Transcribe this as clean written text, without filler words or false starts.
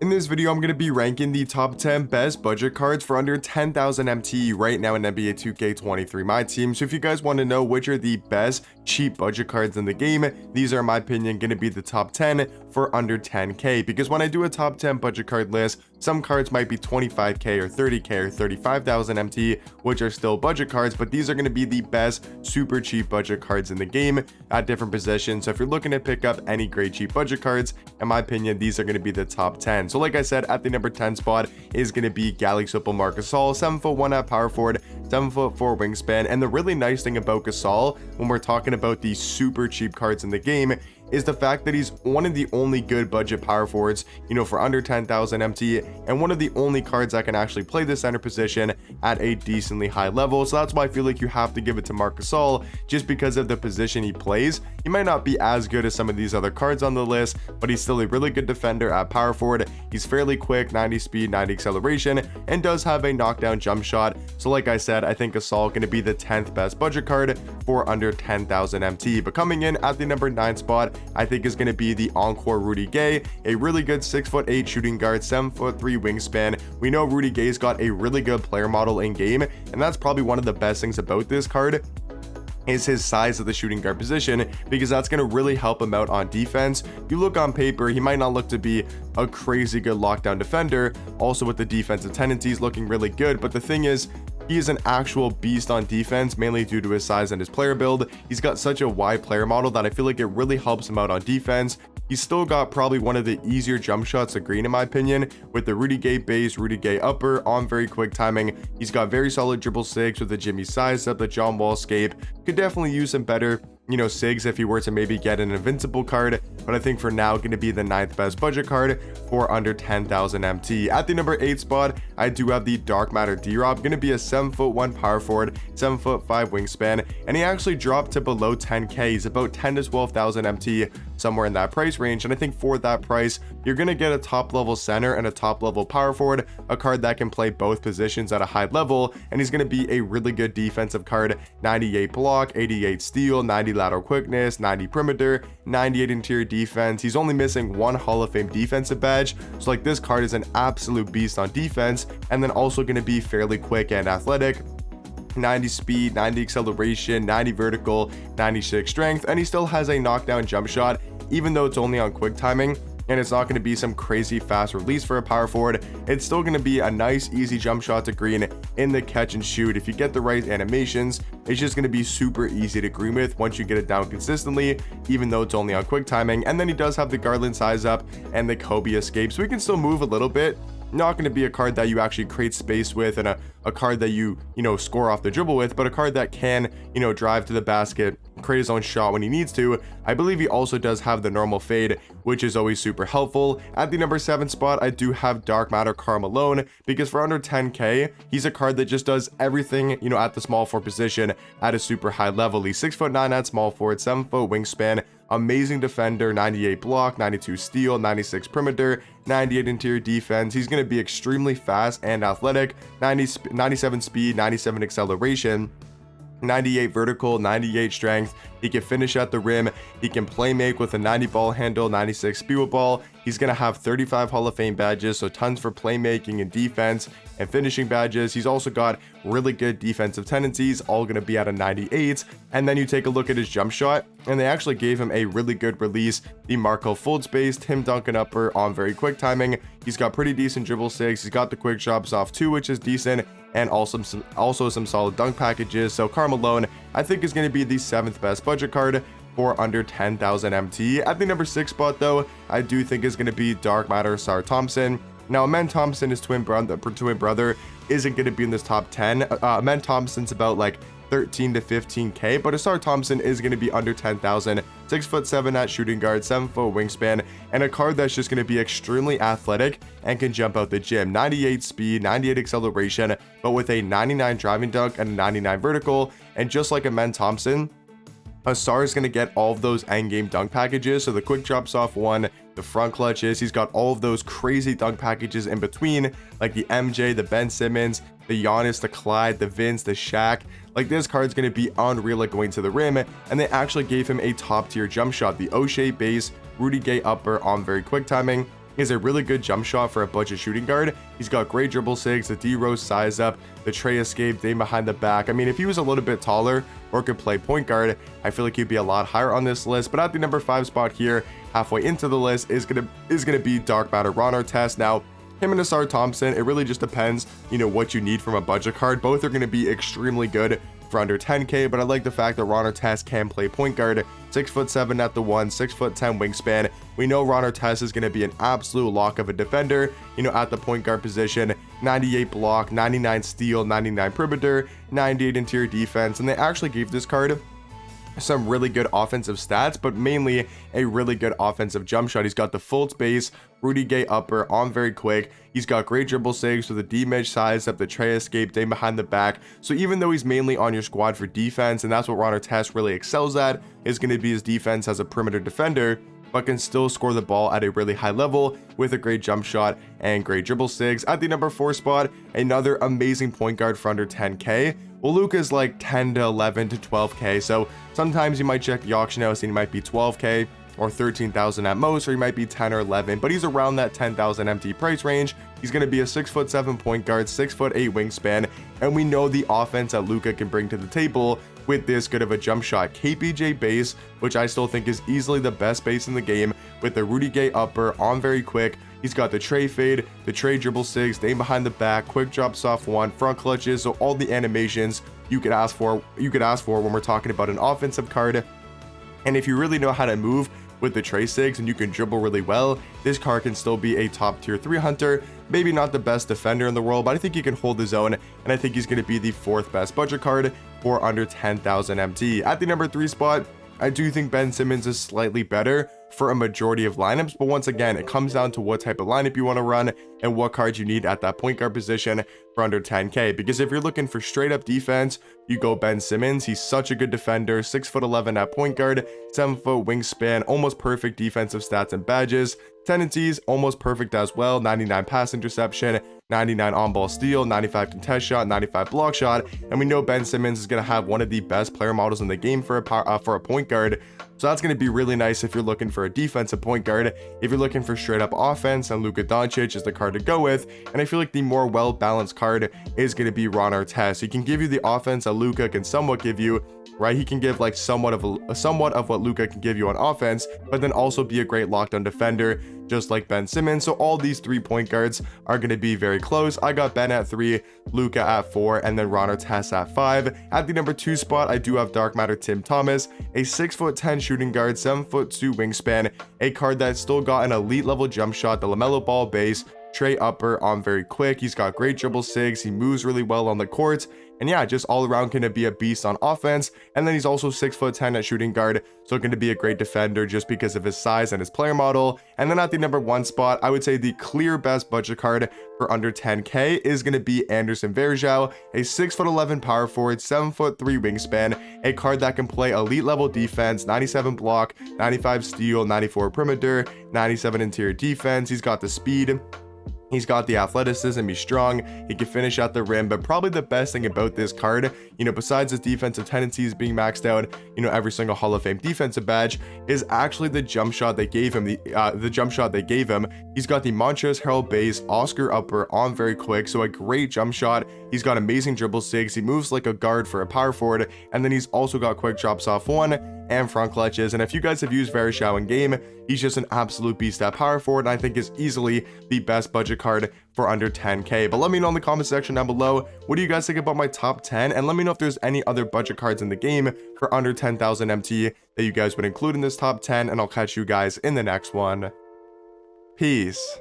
In this video, I'm going to be ranking the top 10 best budget cards for under 10,000 MT right now in NBA 2K23 My Team. So if you guys want to know which are the best cheap budget cards in the game, these are, in my opinion, going to be the top 10 for under 10k. Because when I do a top 10 budget card list, some cards might be 25k or 30k or 35,000 MT, which are still budget cards, but these are going to be the best super cheap budget cards in the game at different positions. So if you're looking to pick up any great cheap budget cards, in my opinion, these are going to be the top 10. So like I said, at the number 10 spot is going to be Galaxy Football Marc Gasol, 7'1" at power forward, 7'4" wingspan. And the really nice thing about Gasol, when we're talking about the super cheap cards in the game, is the fact that he's one of the only good budget power forwards, for under 10,000 MT, and one of the only cards that can actually play the center position at a decently high level. So that's why I feel like you have to give it to Marc Gasol, just because of the position he plays. He might not be as good as some of these other cards on the list, but he's still a really good defender at power forward. He's fairly quick, 90 speed, 90 acceleration, and does have a knockdown jump shot. So like I said, I think Gasol going to be the 10th best budget card for under 10,000 MT. But coming in at the number 9 spot, I think is going to be the Encore Rudy Gay, a really good 6'8" shooting guard, 7'3" wingspan. We know Rudy Gay's got a really good player model in game, and that's probably one of the best things about this card is his size of the shooting guard position, because that's going to really help him out on defense. You look on paper, he might not look to be a crazy good lockdown defender, also with the defensive tendencies looking really good, but the thing is, he is an actual beast on defense, mainly due to his size and his player build. He's got such a wide player model that I feel like it really helps him out on defense. He's still got probably one of the easier jump shots to green, in my opinion, with the Rudy Gay base, Rudy Gay upper on very quick timing. He's got very solid dribble sigs with the Jimmy size up, the John Wall escape. Could definitely use some better sigs if he were to maybe get an invincible card, but I think for now going to be the 9th best budget card for under 10,000 MT. At the number 8 spot, I do have the Dark Matter DRob, going to be a 7'1" power forward, 7'5" wingspan, and he actually dropped to below 10k. He's about 10 to 12,000 MT, somewhere in that price range, and I think for that price, you're going to get a top level center and a top level power forward, a card that can play both positions at a high level, and he's going to be a really good defensive card, 98 block, 88 steal, 90 lateral quickness, 90 perimeter, 98 interior defense. He's only missing one Hall of Fame defensive badge, so like this card is an absolute beast on defense, and then also going to be fairly quick and athletic. 90 speed, 90 acceleration, 90 vertical, 96 strength, and he still has a knockdown jump shot, even though it's only on quick timing, and it's not going to be some crazy fast release for a power forward. It's still going to be a nice easy jump shot to green in the catch and shoot. If you get the right animations, it's just going to be super easy to green with once you get it down consistently, even though it's only on quick timing. And then he does have the Garland size up and the Kobe escape, so he can still move a little bit. Not going to be a card that you actually create space with, and a card that you score off the dribble with, but a card that can drive to the basket, create his own shot when he needs to. I believe he also does have the normal fade, which is always super helpful. At the number 7 spot, I do have Dark Matter Karl Malone, because for under 10k, he's a card that just does everything at the small forward position at a super high level. He's 6'9" at small forward, 7' wingspan, amazing defender, 98 block, 92 steal, 96 perimeter, 98 interior defense. He's going to be extremely fast and athletic, 97 speed, 97 acceleration, 98 vertical, 98 strength. He can finish at the rim. He can play make with a 90 ball handle, 96 speed with ball. He's going to have 35 Hall of Fame badges, so tons for playmaking and defense and finishing badges. He's also got really good defensive tendencies, all going to be at a 98. And then you take a look at his jump shot, and they actually gave him a really good release. The Marco Fultz base, Tim Duncan upper on very quick timing. He's got pretty decent dribble sigs. He's got the quick shots off too, which is decent, and also some solid dunk packages. So Karl Malone, I think, is going to be the 7th best budget card for under 10,000 MT. At the number 6 spot, though, I do think is going to be Dark Matter Asar Thompson. Now, Amen Thompson, his twin brother, isn't going to be in this top 10. Amen Thompson's about like 13 to 15k, but Asar Thompson is going to be under 10,000, 6'7" at shooting guard, 7' wingspan, and a card that's just going to be extremely athletic and can jump out the gym. 98 speed, 98 acceleration, but with a 99 driving dunk and a 99 vertical. And just like Amen Thompson, Asar is going to get all of those endgame dunk packages, so the quick drops off one, the front clutches. He's got all of those crazy dunk packages in between, like the MJ, the Ben Simmons, the Giannis, the Clyde, the Vince, the Shaq. Like, this card's going to be unreal at going to the rim, and they actually gave him a top tier jump shot, the O'Shea base, Rudy Gay upper on very quick timing. is a really good jump shot for a budget shooting guard. He's got great dribble sigs, the D-Rose size up, the tray escape, game behind the back. I mean, if he was a little bit taller or could play point guard, I feel like he'd be a lot higher on this list. But at the number 5 spot here, halfway into the list, is gonna be dark matter Ron Artest. Now, him and Asar Thompson, it really just depends, what you need from a budget card. Both are going to be extremely good for under 10k, but I like the fact that Ron Artest can play point guard. 6'7" at the 1, 6'10" wingspan. We know Ron Artest is going to be an absolute lock of a defender, at the point guard position. 98 block, 99 steal, 99 perimeter, 98 interior defense, and they actually gave this card some really good offensive stats, but mainly a really good offensive jump shot. He's got the full space, Rudy Gay upper, on very quick. He's got great dribble saves with the D-Midge size up, the tray escape, day behind the back. So even though he's mainly on your squad for defense, and that's what Ron Artest really excels at, is going to be his defense as a perimeter defender, but can still score the ball at a really high level with a great jump shot and great dribble sigs. At the number 4 spot, another amazing point guard for under 10k. Well, Luka's like 10 to 11 to 12k, so sometimes you might check the auction house and he might be 12k or 13,000 at most, or he might be 10 or 11, but he's around that 10,000 MT price range. He's going to be a 6'7" point guard, 6'8" wingspan, and we know the offense that Luka can bring to the table with this good of a jump shot. KPJ base, which I still think is easily the best base in the game, with the Rudy Gay upper, on very quick. He's got the tray fade, the tray dribble sigs, aim behind the back, quick drop soft 1, front clutches, so all the animations you could ask for when we're talking about an offensive card. And if you really know how to move with the tray sigs and you can dribble really well, this card can still be a top tier 3 hunter. Maybe not the best defender in the world, but I think he can hold his own, and I think he's going to be the 4th best budget card for under 10,000 MT. At the number 3 spot, I do think Ben Simmons is slightly better for a majority of lineups, but once again, it comes down to what type of lineup you want to run and what cards you need at that point guard position for under 10k. Because if you're looking for straight up defense, you go Ben Simmons. He's such a good defender, 6'11" at point guard, 7-foot wingspan, almost perfect defensive stats and badges. Tendencies almost perfect as well, 99 pass interception, 99 on-ball steal, 95 contest shot, 95 block shot, and we know Ben Simmons is going to have one of the best player models in the game for a point guard. So that's going to be really nice if you're looking for a defensive point guard. If you're looking for straight up offense, and Luka Doncic is the card to go with, and I feel like the more well-balanced card is going to be Ron Artest. He can give you the offense that Luka can somewhat give you, right? He can give like somewhat of what Luka can give you on offense, but then also be a great lockdown defender, just like Ben Simmons. So all these 3 point guards are going to be very close. I got Ben at 3, Luka at 4, and then Ron Artest at 5. At the number 2 spot, I do have Dark Matter Tim Thomas, a 6'10" shooting guard, 7'2" wingspan, a card that's still got an elite level jump shot, the LaMelo Ball base, tray upper, on very quick. He's got great dribble sigs, he moves really well on the court, and yeah, just all around gonna be a beast on offense. And then he's also 6'10" at shooting guard, so gonna be a great defender just because of his size and his player model. And then at the number 1 spot, I would say the clear best budget card for under 10k is gonna be Anderson Varejao, a 6'11" power forward, 7'3" wingspan, a card that can play elite level defense, 97 block, 95 steal, 94 perimeter, 97 interior defense. He's got the speed, he's got the athleticism, he's strong, he can finish at the rim. But probably the best thing about this card, besides his defensive tendencies being maxed out, every single Hall of Fame defensive badge, is actually the jump shot they gave him. The jump shot they gave him. He's got the Montrezl Harrell base, Oscar upper, on very quick, so a great jump shot. He's got amazing dribble sigs, he moves like a guard for a power forward, and then he's also got quick drops off 1 and front clutches. And if you guys have used Varejao in game, he's just an absolute beast at power forward, and I think is easily the best budget card for under 10k. But let me know in the comment section down below, what do you guys think about my top 10, and let me know if there's any other budget cards in the game for under 10,000 MT that you guys would include in this top 10, and I'll catch you guys in the next one. Peace.